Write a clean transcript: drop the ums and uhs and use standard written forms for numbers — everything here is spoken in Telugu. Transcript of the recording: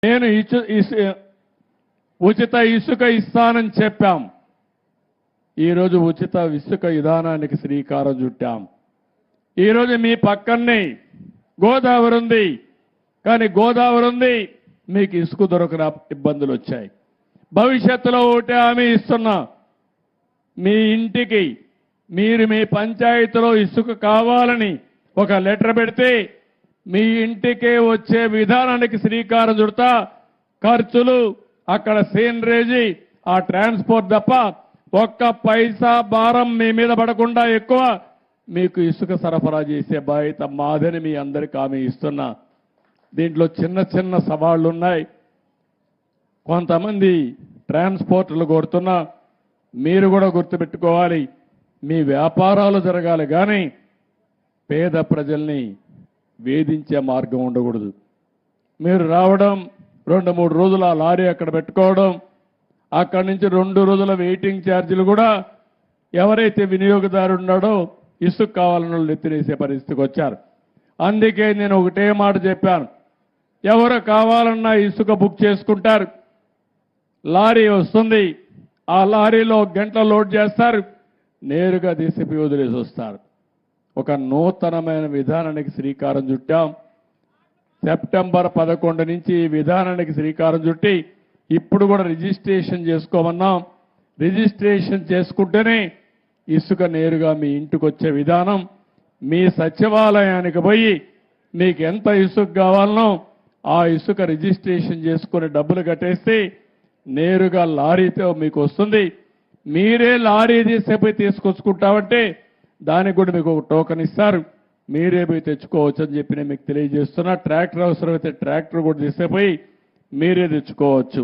నేను ఉచిత ఇసుక ఇస్తానని చెప్పాం. ఈరోజు ఉచిత ఇసుక విధానానికి శ్రీకారం చుట్టాం. ఈరోజు మీ పక్కనే గోదావరి ఉంది, కానీ గోదావరి ఉంది, మీకు ఇసుక దొరకన ఇబ్బందులు వచ్చాయి. భవిష్యత్తులో ఒకటే హామీ ఇస్తున్నా, మీ ఇంటికి మీరు మీ పంచాయతీలో ఇసుక కావాలని ఒక లెటర్ పెడితే మీ ఇంటికే వచ్చే విధానానికి శ్రీకారం చుడతా. ఖర్చులు అక్కడ సీనరేజీ ఆ ట్రాన్స్పోర్ట్ తప్ప ఒక్క పైసా భారం మీ మీద పడకుండా ఎక్కువ మీకు ఇసుక సరఫరా చేసే బాధ్యత మాదని మీ అందరికీ హామీ ఇస్తున్నా. దీంట్లో చిన్న చిన్న సవాళ్లు ఉన్నాయి. కొంతమంది ట్రాన్స్పోర్ట్లు కోరుతున్నా, మీరు కూడా గుర్తుపెట్టుకోవాలి, మీ వ్యాపారాలు జరగాలి కానీ పేద ప్రజల్ని వేధించే మార్గం ఉండకూడదు. మీరు రావడం 2-3 రోజులు ఆ లారీ అక్కడ పెట్టుకోవడం, అక్కడి నుంచి 2 రోజుల వెయిటింగ్ ఛార్జీలు కూడా ఎవరైతే వినియోగదారు ఉన్నాడో ఇసుక కావాలని వాళ్ళు ఎత్తినేసే పరిస్థితికి వచ్చారు. అందుకే నేను ఒకటే మాట చెప్పాను, ఎవరు కావాలన్నా ఇసుక బుక్ చేసుకుంటారు, లారీ వస్తుంది, ఆ లారీలో గంటల లోడ్ చేస్తారు, నేరుగా తీసిపోయి వదిలేసి వస్తారు. ఒక నూతనమైన విధానానికి శ్రీకారం చుట్టాం. సెప్టెంబర్ 11 నుంచి ఈ విధానానికి శ్రీకారం చుట్టి ఇప్పుడు కూడా రిజిస్ట్రేషన్ చేసుకోమన్నాం. రిజిస్ట్రేషన్ చేసుకుంటేనే ఇసుక నేరుగా మీ ఇంటికి వచ్చే విధానం. మీ సచివాలయానికి పోయి మీకు ఎంత ఇసుక కావాలనో ఆ ఇసుక రిజిస్ట్రేషన్ చేసుకుని డబ్బులు కట్టేస్తే నేరుగా లారీతో మీకు వస్తుంది. మీరే లారీ తీసేపోయి తీసుకొచ్చుకుంటామంటే దానికి కూడా మీకు ఒక టోకెన్ ఇస్తారు, మీరే పోయి తెచ్చుకోవచ్చు అని చెప్పి నేను మీకు తెలియజేస్తున్నా. ట్రాక్టర్ అవసరమైతే ట్రాక్టర్ కూడా తీసేపోయి మీరే తెచ్చుకోవచ్చు.